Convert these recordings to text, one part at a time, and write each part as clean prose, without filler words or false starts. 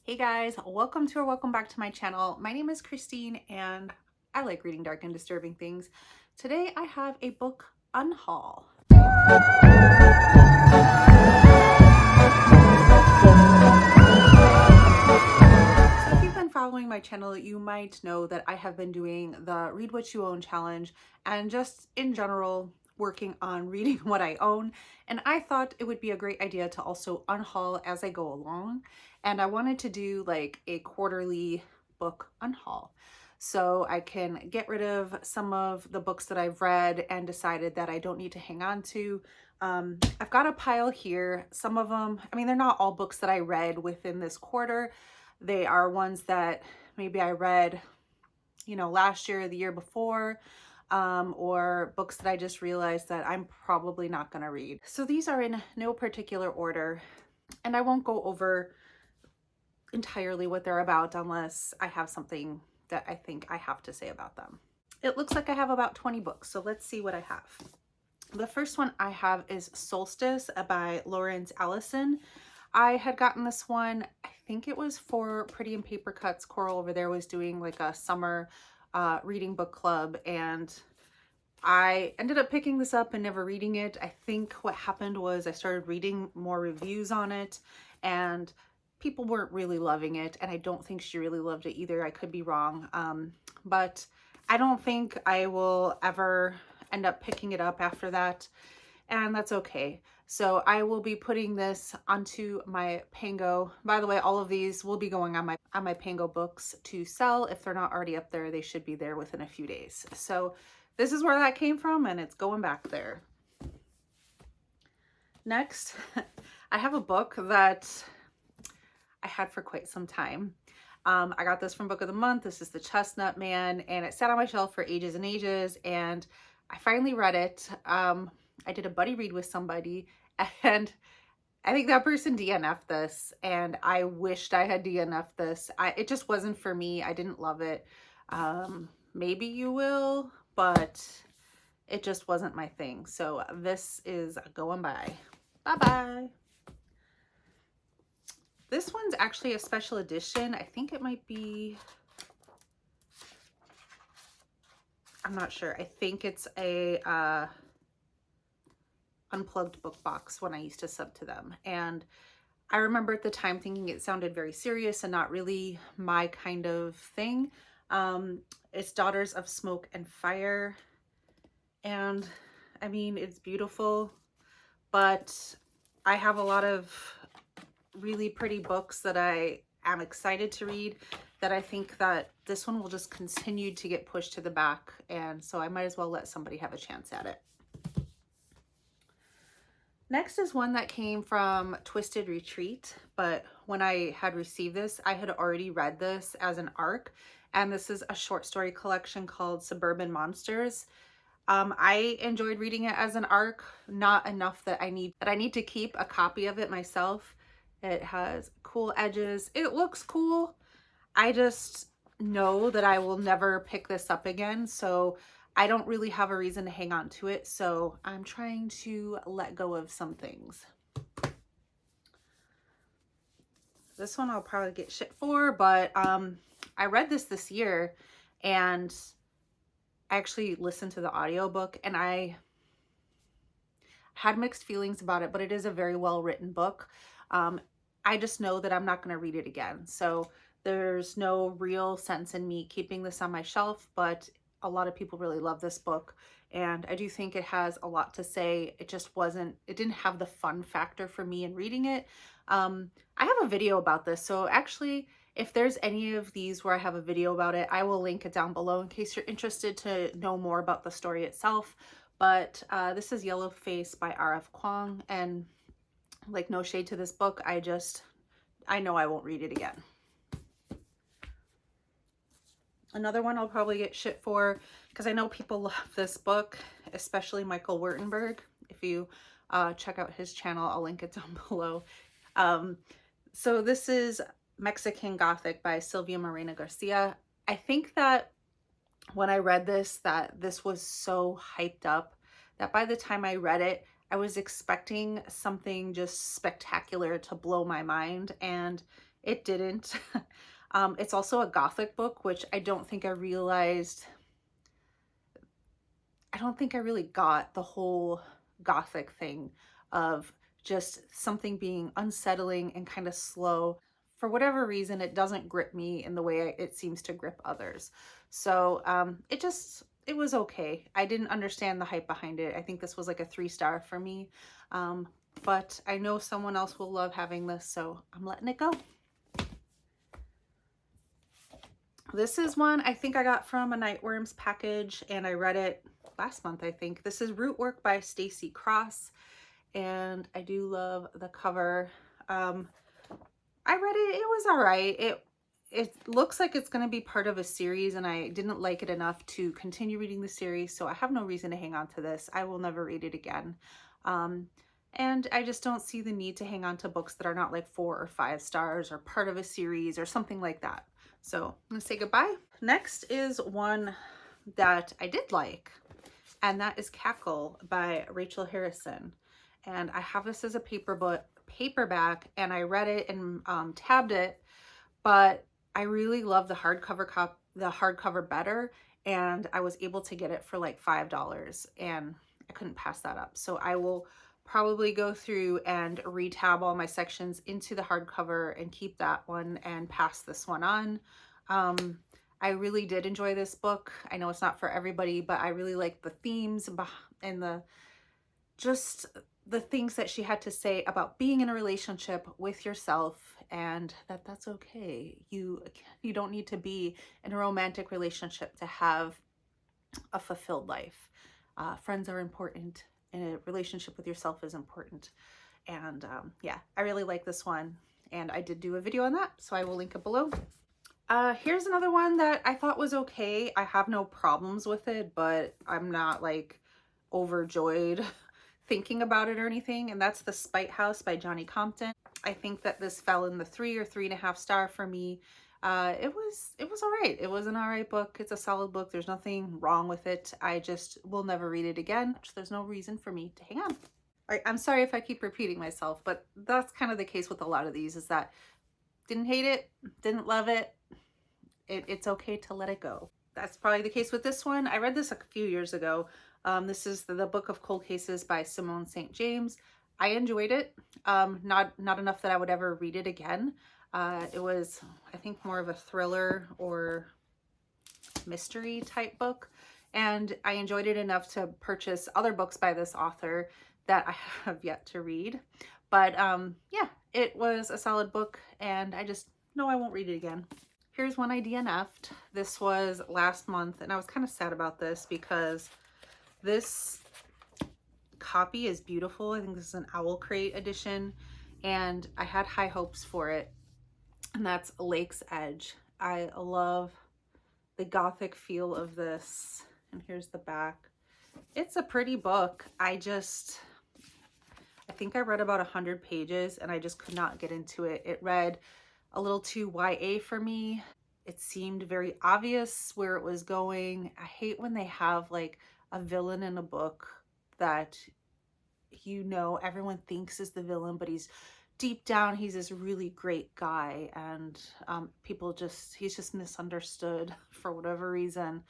Hey guys, welcome to or welcome back to my channel. My name is Christine and I like reading dark and disturbing things. Today I have a book unhaul. So if you've been following my channel, you might know that I have been doing the Read What You Own challenge and just in general working on reading what I own. And I thought it would be a great idea to also unhaul as I go along. And I wanted to do like a quarterly book unhaul. So I can get rid of some of the books that I've read and decided that I don't need to hang on to. I've got a pile here. Some of them, I mean, they're not all books that I read within this quarter. They are ones that maybe I read, last year or the year before, or books that I just realized that I'm probably not going to read. So these are in no particular order, and I won't go over entirely what they're about unless I have something that I think I have to say about them. It looks like I have about 20 books, so let's see what I have. The first one I have is Solstice by Lawrence Allison. I had gotten this one, I think it was for Pretty in Paper Cuts. Coral over there was doing like a summer reading book club, and I ended up picking this up and never reading it. I think what happened was I started reading more reviews on it and people weren't really loving it, and I don't think she really loved it either. I could be wrong, but I don't think I will ever end up picking it up after that, and that's okay. So I will be putting this onto my Pango. By the way, all of these will be going on my Pango books to sell. If they're not already up there, they should be there within a few days. So this is where that came from, and it's going back there. Next, I have a book that I had for quite some time. I got this from Book of the Month. This is The Chestnut Man, and it sat on my shelf for ages and ages, and I finally read it. I did a buddy read with somebody, and I think that person DNF'd this, and I wished I had DNF'd this. It just wasn't for me. I didn't love it. Maybe you will, but it just wasn't my thing. So this is going by. Bye-bye. This one's actually a special edition. I think it might be, I'm not sure. I think it's a unplugged book box when I used to sub to them. And I remember at the time thinking it sounded very serious and not really my kind of thing. It's Daughters of Smoke and Fire. And I mean, it's beautiful, but I have a lot of really pretty books that I am excited to read that I think that this one will just continue to get pushed to the back. And so I might as well let somebody have a chance at it. Next is one that came from Twisted Retreat, but when I had received this, I had already read this as an ARC, and this is a short story collection called Suburban Monsters. I enjoyed reading it as an ARC, not enough that I need to keep a copy of it myself. It has cool edges. It looks cool. I just know that I will never pick this up again, so I don't really have a reason to hang on to it. So I'm trying to let go of some things. This one I'll probably get shit for, but I read this year, and I actually listened to the audiobook, and I had mixed feelings about it, but it is a very well written book. I just know that I'm not going to read it again. So there's no real sense in me keeping this on my shelf, but a lot of people really love this book, and I do think it has a lot to say. It didn't have the fun factor for me in reading it. I have a video about this, so actually if there's any of these where I have a video about it, I will link it down below in case you're interested to know more about the story itself. But this is Yellow Face by R.F. Kuang, and like, no shade to this book, I know I won't read it again. Another one I'll probably get shit for, because I know people love this book, especially Michael Wurtenberg. If you check out his channel, I'll link it down below. So this is Mexican Gothic by Silvia Moreno Garcia. I think that when I read this, that this was so hyped up that by the time I read it, I was expecting something just spectacular to blow my mind, and It didn't. It's also a Gothic book, which I don't think I realized. I don't think I really got the whole Gothic thing of just something being unsettling and kind of slow. For whatever reason, it doesn't grip me in the way it seems to grip others. So it was okay. I didn't understand the hype behind it. I think this was like a 3-star for me. Um, but I know someone else will love having this, so I'm letting it go. This is one I think I got from a Nightworms package, and I read it last month, I think. This is Rootwork by Stacy Cross, and I do love the cover. I read it. It was all right. It looks like it's going to be part of a series, and I didn't like it enough to continue reading the series, so I have no reason to hang on to this. I will never read it again. And I just don't see the need to hang on to books that are not like 4 or 5 stars or part of a series or something like that. So I'm gonna say goodbye. Next is one that I did like, and that is Cackle by Rachel Harrison. And I have this as a paperback, and I read it and tabbed it, but I really love the hardcover better, and I was able to get it for like $5, and I couldn't pass that up. So I will probably go through and retab all my sections into the hardcover and keep that one and pass this one on. I really did enjoy this book. I know it's not for everybody, but I really like the themes and just the things that she had to say about being in a relationship with yourself, and that's okay. You don't need to be in a romantic relationship to have a fulfilled life. Friends are important, and a relationship with yourself is important. And yeah, I really like this one, and I did do a video on that, so I will link it below. Here's another one that I thought was okay. I have no problems with it, but I'm not like overjoyed thinking about it or anything, and that's The Spite House by Johnny Compton. I think that this fell in the 3 or 3.5 star for me. It was all right. It was an all right book. It's a solid book. There's nothing wrong with it. I just will never read it again. There's no reason for me to hang on. I'm sorry if I keep repeating myself, but that's kind of the case with a lot of these, is that didn't hate it, didn't love it. It's okay to let it go. That's probably the case with this one. I read this a few years ago. This is the Book of Cold Cases by Simone St. James. I enjoyed it. Not enough that I would ever read it again. It was, I think, more of a thriller or mystery type book. And I enjoyed it enough to purchase other books by this author that I have yet to read. But yeah, it was a solid book, and I just know I won't read it again. Here's one I DNF'd. This was last month, and I was kind of sad about this because this copy is beautiful. I think this is an Owl Crate edition, and I had high hopes for it, and that's Lake's Edge. I love the gothic feel of this, and here's the back. It's a pretty book. I think I read about 100 pages, and I just could not get into it. It read a little too YA for me. It seemed very obvious where it was going. I hate when they have like a villain in a book that, you know, everyone thinks is the villain, but he's deep down, he's this really great guy, and he's just misunderstood for whatever reason.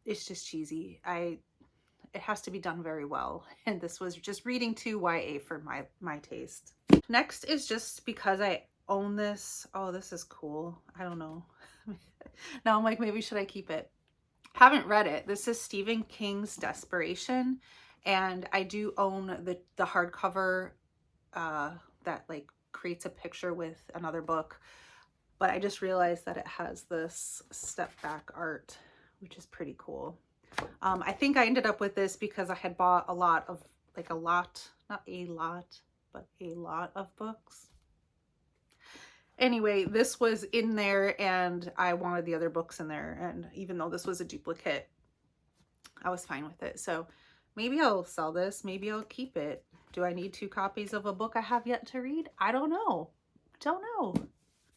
It's just cheesy. It has to be done very well, and this was just reading too YA for my taste. Next is just because I own this. Oh, this is cool. I don't know. Now I'm like, maybe should I keep it? Haven't read it. This is Stephen King's Desperation, and I do own the hardcover that like creates a picture with another book, but I just realized that it has this step back art, which is pretty cool. I think I ended up with this because I had bought a lot of books. Anyway, this was in there, and I wanted the other books in there, and even though this was a duplicate, I was fine with it. So maybe I'll sell this, maybe I'll keep it. Do I need 2 copies of a book I have yet to read? I don't know.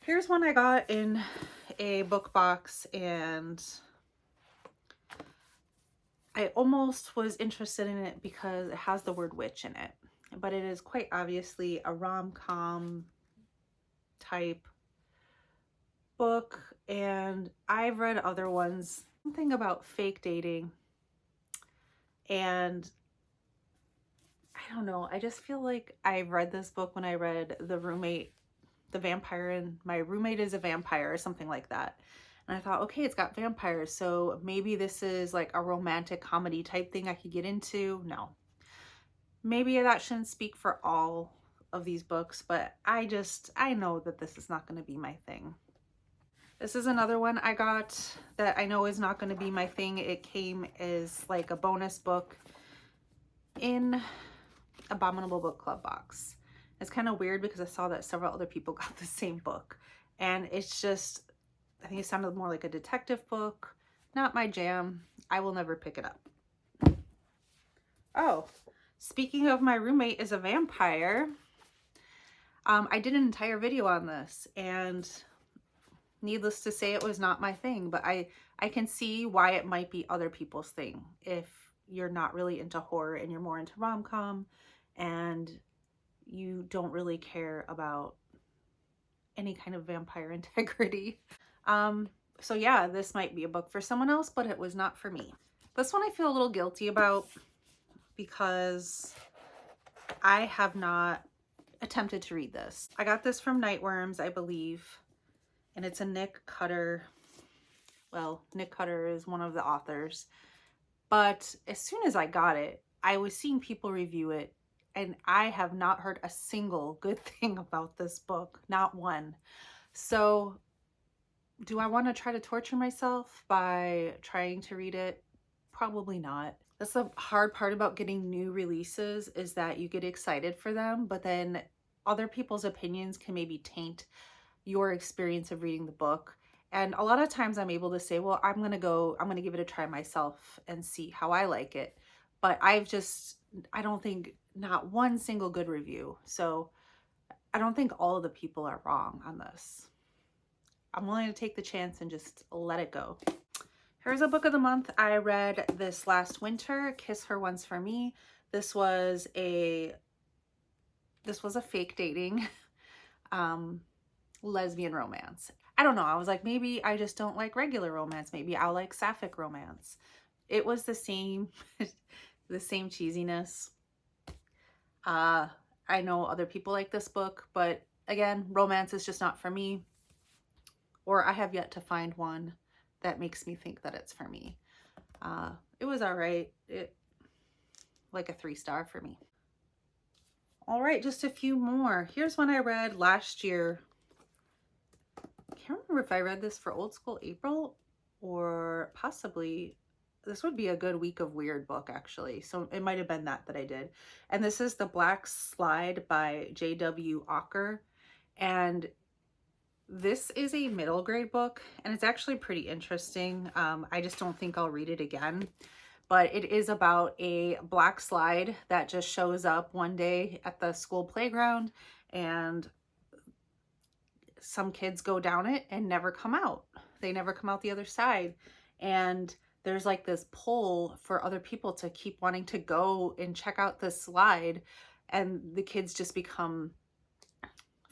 Here's one I got in a book box, and I almost was interested in it because it has the word witch in it, but it is quite obviously a rom-com type book, and I've read other ones. Something about fake dating, and I don't know, I just feel like I read this book when I read The Roommate, the vampire, and my roommate is a vampire or something like that. And I thought, okay, it's got vampires, so maybe this is like a romantic comedy type thing I could get into. No, maybe that shouldn't speak for all of these books, but I know that this is not going to be my thing. This is another one I got that I know is not going to be my thing. It came as like a bonus book in Abominable Book Club box. It's kind of weird because I saw that several other people got the same book, and it's just, I think it sounded more like a detective book. Not my jam. I will never pick it up. Oh, speaking of my roommate is a vampire, I did an entire video on this, and needless to say, it was not my thing, but I can see why it might be other people's thing if you're not really into horror and you're more into rom-com and you don't really care about any kind of vampire integrity. So yeah, this might be a book for someone else, but it was not for me. This one I feel a little guilty about because I have not attempted to read this. I got this from Nightworms, I believe, and it's a Nick Cutter. Well, Nick Cutter is one of the authors, but as soon as I got it, I was seeing people review it, and I have not heard a single good thing about this book, not one. So do I want to try to torture myself by trying to read it? Probably not. That's the hard part about getting new releases, is that you get excited for them, but then other people's opinions can maybe taint your experience of reading the book. And a lot of times I'm able to say, well, I'm going to give it a try myself and see how I like it. But I don't think not one single good review. So I don't think all of the people are wrong on this. I'm willing to take the chance and just let it go. Here's a book of the month I read this last winter, Kiss Her Once for Me. This was a fake dating lesbian romance. I don't know, I was like, maybe I just don't like regular romance. Maybe I'll like sapphic romance. It was the same, the same cheesiness. I know other people like this book, but again, romance is just not for me. Or I have yet to find one that makes me think that it's for me. It was all right. Like a 3-star for me. All right, just a few more. Here's one I read last year. I can't remember if I read this for Old School April or possibly this would be a good week of weird book, actually. So it might have been that I did. And this is The Black Slide by J.W. Ocker. And this is a middle grade book, and it's actually pretty interesting. I just don't think I'll read it again. But it is about a black slide that just shows up one day at the school playground, and some kids go down it and never come out. They never come out the other side. And there's like this pull for other people to keep wanting to go and check out this slide, and the kids just become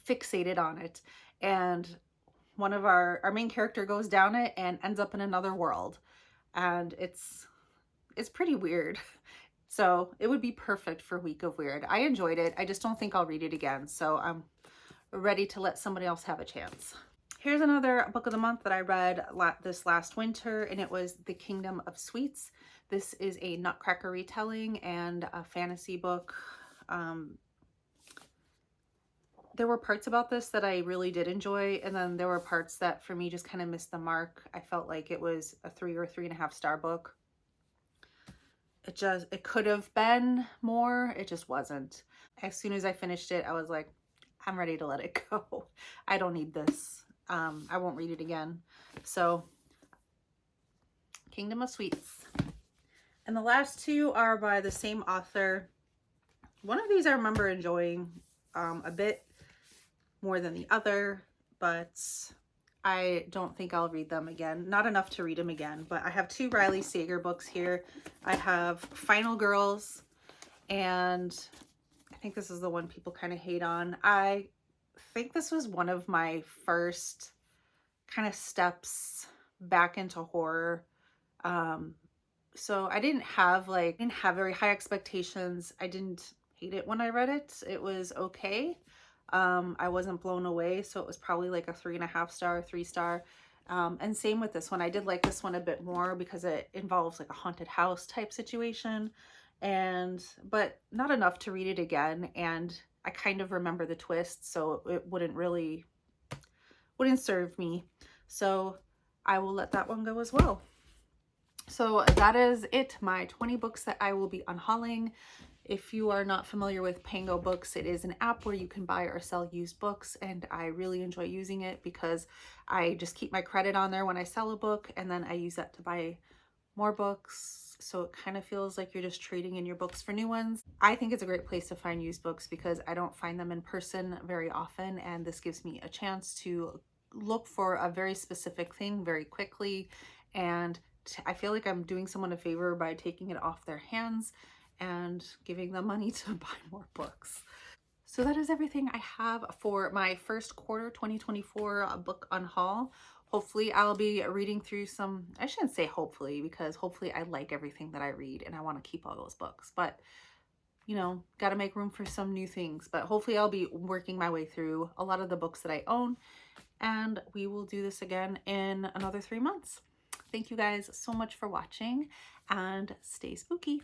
fixated on it. And one of our main character goes down it and ends up in another world, and it's pretty weird. So it would be perfect for Week of Weird. I enjoyed it. I just don't think I'll read it again, so I'm ready to let somebody else have a chance. Here's another book of the month that I read this last winter, and it was The Kingdom of Sweets. This is a Nutcracker retelling and a fantasy book. There were parts about this that I really did enjoy, and then there were parts that for me just kind of missed the mark. I felt like it was a 3 or 3.5-star book. It could have been more. It just wasn't. As soon as I finished it, I was like, I'm ready to let it go. I don't need this. I won't read it again. So, Kingdom of Sweets. And the last two are by the same author. One of these I remember enjoying a bit more than the other, but I don't think I'll read them again. Not enough to read them again, but I have 2 Riley Sager books here. I have Final Girls, and I think this is the one people kind of hate on. I think this was one of my first kind of steps back into horror. Um, so I didn't have very high expectations. I didn't hate it when I read it. It was okay. I wasn't blown away, so it was probably like a 3.5 star, 3 star. And same with this one. I did like this one a bit more because it involves like a haunted house type situation, and but not enough to read it again. And I kind of remember the twist, so it wouldn't serve me. So I will let that one go as well. So that is it, my 20 books that I will be unhauling. If you are not familiar with Pango Books, it is an app where you can buy or sell used books, and I really enjoy using it because I just keep my credit on there when I sell a book, and then I use that to buy more books. So it kind of feels like you're just trading in your books for new ones. I think it's a great place to find used books because I don't find them in person very often, and this gives me a chance to look for a very specific thing very quickly, and I feel like I'm doing someone a favor by taking it off their hands and giving them money to buy more books. So that is everything I have for my first quarter 2024 book unhaul. Hopefully I'll be reading through some, I shouldn't say hopefully, because hopefully I like everything that I read and I want to keep all those books, but you know, got to make room for some new things. But hopefully I'll be working my way through a lot of the books that I own, and we will do this again in another 3 months. Thank you guys so much for watching, and stay spooky.